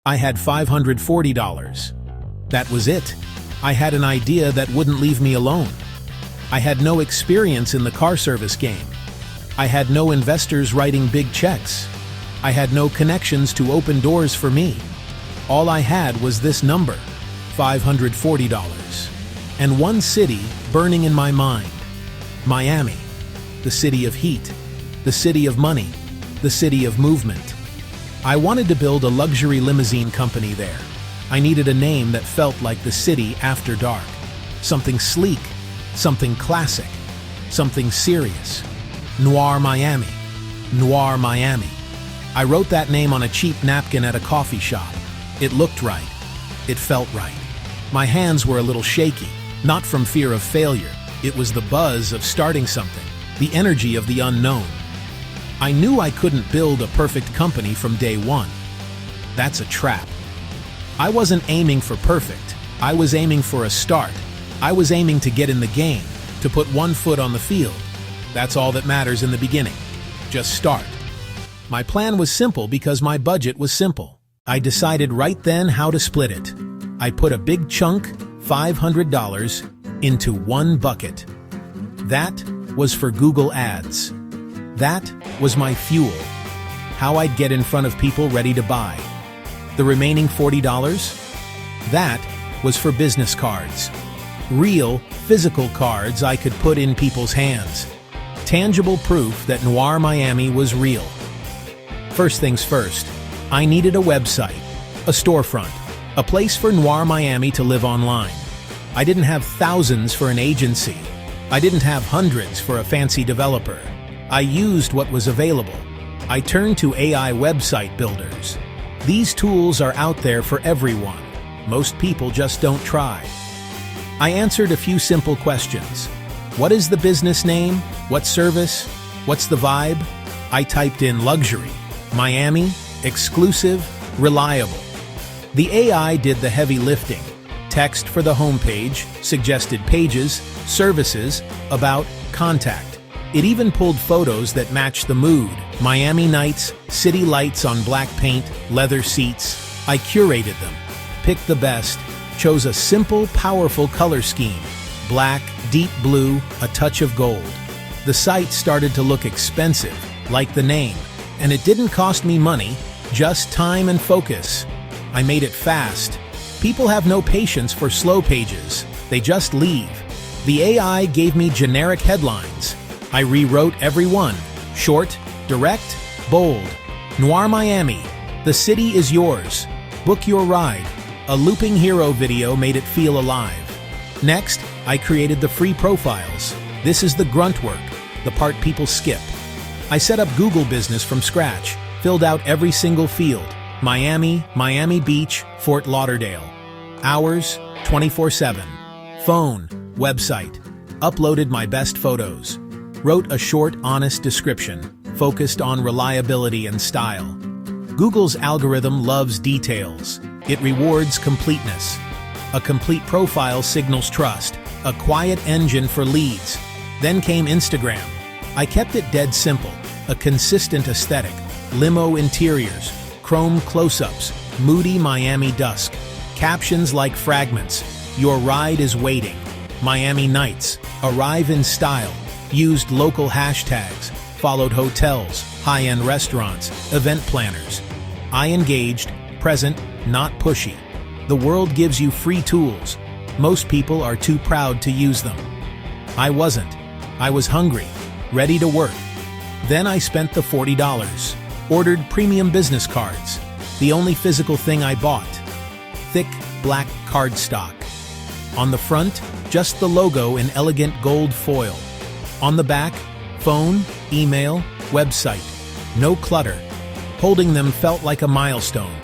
I had $540. That was it. I had an idea that wouldn't leave me alone. I had no experience in the car service game. I had no investors writing big checks. I had no connections to open doors for me. All I had was this number, $540. And one city burning in my mind. Miami, the city of heat, the city of money, the city of movement. I wanted to build a luxury limousine company there. I needed a name that felt like the city after dark. Something sleek, something classic, something serious. Noir Miami. Noir Miami. I wrote that name on a cheap napkin at a coffee shop. It looked right. It felt right. My hands were a little shaky, not from fear of failure. It was the buzz of starting something, the energy of the unknown. I knew I couldn't build a perfect company from day one. That's a trap. I wasn't aiming for perfect. I was aiming for a start. I was aiming to get in the game, to put one foot on the field. That's all that matters in the beginning. Just start. My plan was simple because my budget was simple. I decided right then how to split it. I put a big chunk, $500, into one bucket. That was for Google Ads. That was my fuel. How I'd get in front of people ready to buy. The remaining $40? That was for business cards. Real, physical cards I could put in people's hands. Tangible proof that Noir Miami was real. First things first, I needed a website, a storefront, a place for Noir Miami to live online. I didn't have thousands for an agency. I didn't have hundreds for a fancy developer. I used what was available. I turned to AI website builders. These tools are out there for everyone. Most people just don't try. I answered a few simple questions. What is the business name? What service? What's the vibe? I typed in luxury, Miami, exclusive, reliable. The AI did the heavy lifting. Text for the homepage, suggested pages, services, about, contact. It even pulled photos that matched the mood. Miami nights, city lights on black paint, leather seats. I curated them, picked the best, chose a simple, powerful color scheme. Black, deep blue, a touch of gold. The site started to look expensive, like the name. And it didn't cost me money, just time and focus. I made it fast. People have no patience for slow pages. They just leave. The AI gave me generic headlines. I rewrote every one. Short, direct, bold. Noir Miami. The city is yours. Book your ride. A looping hero video made it feel alive. Next, I created the free profiles. This is the grunt work, the part people skip. I set up Google Business from scratch, filled out every single field. Miami, Miami Beach, Fort Lauderdale. Hours, 24/7. Phone, website. Uploaded my best photos. Wrote a short, honest description, focused on reliability and style. Google's algorithm loves details. It rewards completeness. A complete profile signals trust. A quiet engine for leads. Then came Instagram. I kept it dead simple. A consistent aesthetic. Limo interiors. Chrome close-ups. Moody Miami dusk. Captions like fragments. Your ride is waiting. Miami nights. Arrive in style. Used local hashtags. Followed hotels, high-end restaurants, event planners. I engaged, present, not pushy. The world gives you free tools. Most people are too proud to use them. I wasn't. I was hungry, ready to work. Then I spent the $40. Ordered premium business cards. The only physical thing I bought. Thick, black cardstock. On the front, just the logo in elegant gold foil. On the back, phone, email, website. No clutter. Holding them felt like a milestone.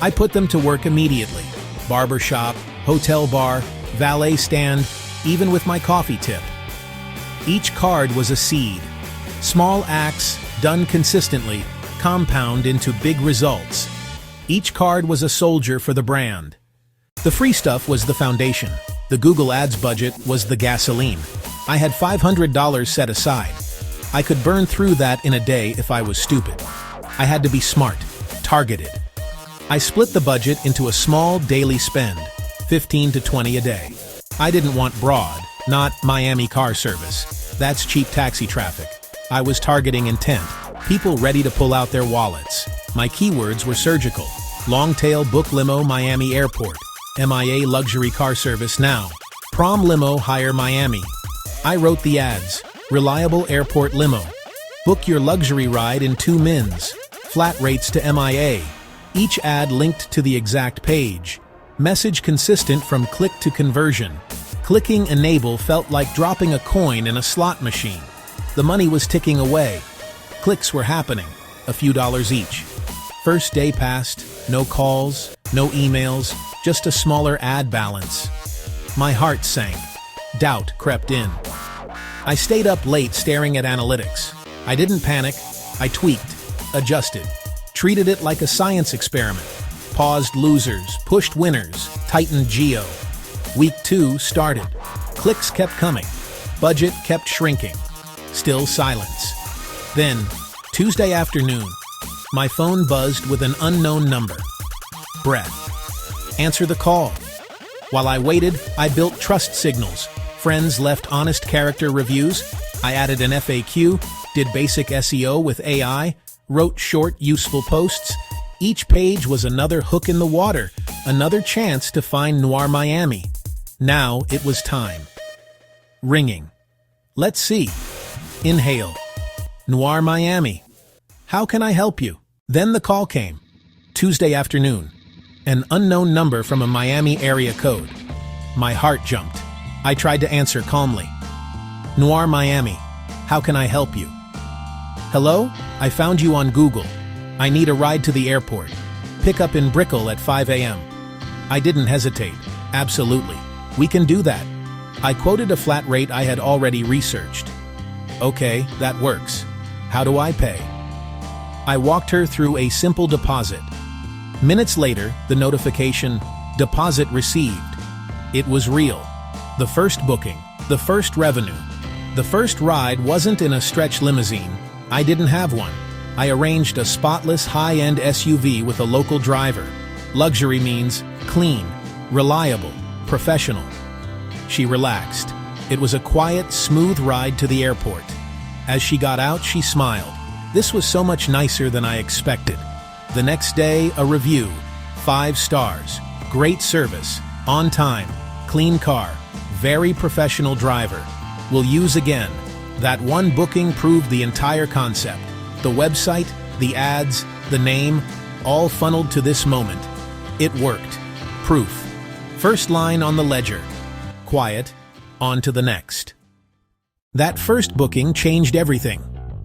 I put them to work immediately. Barbershop, hotel bar, valet stand, even with my coffee tip. Each card was a seed. Small acts, done consistently, compound into big results. Each card was a soldier for the brand. The free stuff was the foundation. The Google Ads budget was the gasoline. I had $500 set aside. I could burn through that in a day if I was stupid. I had to be smart, targeted. I split the budget into a small daily spend, 15 to 20 a day. I didn't want broad, not Miami car service. That's cheap taxi traffic. I was targeting intent, people ready to pull out their wallets. My keywords were surgical. Long-tail book limo Miami Airport. MIA luxury car service now. Prom limo hire Miami. I wrote the ads. Reliable airport limo. Book your luxury ride in 2 mins. Flat rates to MIA. Each ad linked to the exact page. Message consistent from click to conversion. Clicking enable felt like dropping a coin in a slot machine. The money was ticking away. Clicks were happening, a few dollars each. First day passed, no calls, no emails, just a smaller ad balance. My heart sank. Doubt crept in. I stayed up late staring at analytics. I didn't panic. I tweaked, adjusted, treated it like a science experiment. Paused losers, pushed winners, tightened geo. Week 2 started. Clicks kept coming. Budget kept shrinking. Still silence. Then, Tuesday afternoon, my phone buzzed with an unknown number. Breath. Answer the call. While I waited, I built trust signals. Friends left honest character reviews. I added an FAQ, did basic SEO with AI, wrote short, useful posts. Each page was another hook in the water, another chance to find Noir Miami. Now it was time. Ringing. Let's see. Inhale. Noir Miami. How can I help you? Then the call came. Tuesday afternoon. An unknown number from a Miami area code. My heart jumped. I tried to answer calmly. Noir Miami. How can I help you? Hello? I found you on Google. I need a ride to the airport. Pick up in Brickell at 5 a.m. I didn't hesitate. Absolutely. We can do that. I quoted a flat rate I had already researched. Okay, that works. How do I pay? I walked her through a simple deposit. Minutes later, the notification, deposit received. It was real. The first booking, the first revenue. The first ride wasn't in a stretch limousine. I didn't have one. I arranged a spotless high-end SUV with a local driver. Luxury means clean, reliable, professional. She relaxed. It was a quiet, smooth ride to the airport. As she got out, she smiled. This was so much nicer than I expected. The next day, a review. 5 stars. Great service. On time. Clean car. Very professional driver. Will use again. That one booking proved the entire concept. The website, the ads, the name, all funneled to this moment. It worked. Proof. First line on the ledger. Quiet. On to the next. That first booking changed everything.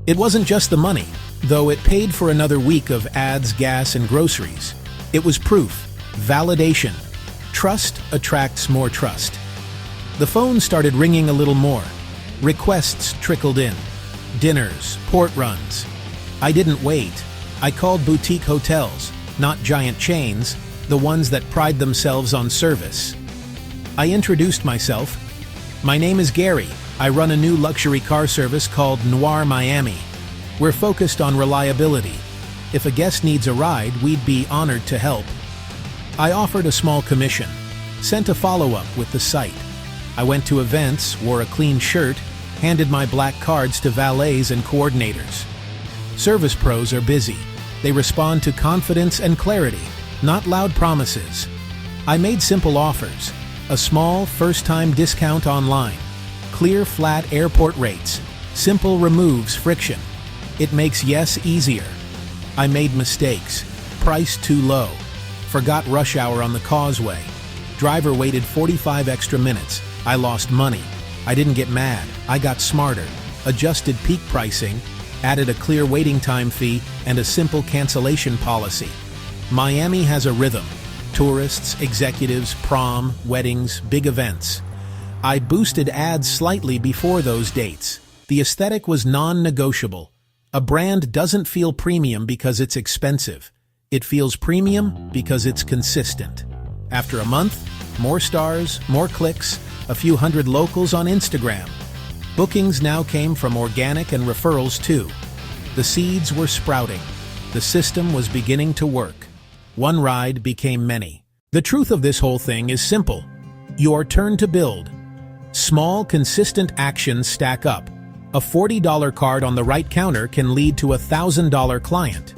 It wasn't just the money, though it paid for another week of ads, gas, and groceries. It was proof. Validation. Trust attracts more trust. The phone started ringing a little more. Requests trickled in. Dinners, port runs. I didn't wait. I called boutique hotels, not giant chains, the ones that pride themselves on service. I introduced myself. My name is Gary. I run a new luxury car service called Noir Miami. We're focused on reliability. If a guest needs a ride, we'd be honored to help. I offered a small commission, sent a follow-up with the site. I went to events, wore a clean shirt, handed my black cards to valets and coordinators. Service pros are busy. They respond to confidence and clarity, not loud promises. I made simple offers. A small, first-time discount online. Clear, flat airport rates. Simple removes friction. It makes yes easier. I made mistakes. Price too low. Forgot rush hour on the causeway. Driver waited 45 extra minutes. I lost money. I didn't get mad. I got smarter. Adjusted peak pricing. Added a clear waiting time fee and a simple cancellation policy. Miami has a rhythm. Tourists, executives, prom, weddings, big events. I boosted ads slightly before those dates. The aesthetic was non-negotiable. A brand doesn't feel premium because it's expensive. It feels premium because it's consistent. After a month, more stars, more clicks, a few hundred locals on Instagram. Bookings now came from organic and referrals too. The seeds were sprouting. The system was beginning to work. One ride became many. The truth of this whole thing is simple. Your turn to build. Small, consistent actions stack up. A $40 card on the right counter can lead to a $1,000 client.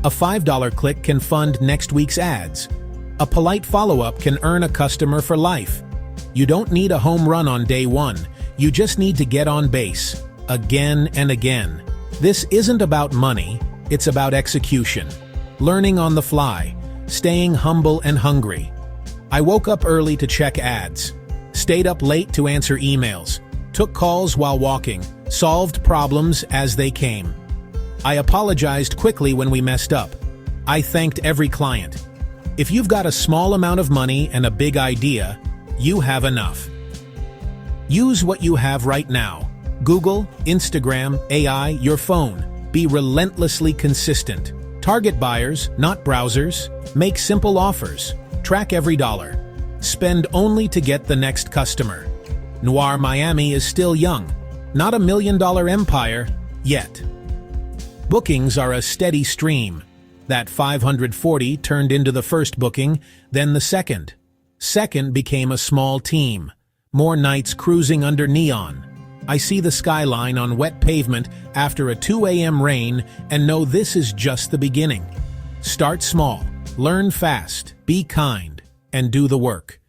A $5 click can fund next week's ads. A polite follow-up can earn a customer for life. You don't need a home run on day one. You just need to get on base, again and again. This isn't about money, it's about execution. Learning on the fly, staying humble and hungry. I woke up early to check ads, stayed up late to answer emails, took calls while walking, solved problems as they came. I apologized quickly when we messed up. I thanked every client. If you've got a small amount of money and a big idea, you have enough. Use what you have right now. Google, Instagram, AI, your phone. Be relentlessly consistent. Target buyers, not browsers. Make simple offers. Track every dollar. Spend only to get the next customer. Noir Miami is still young. Not a $1 million empire, yet. Bookings are a steady stream. That 540 turned into the first booking, then the second. Second became a small team. More nights cruising under neon. I see the skyline on wet pavement after a 2 a.m. rain and know this is just the beginning. Start small, learn fast, be kind, and do the work.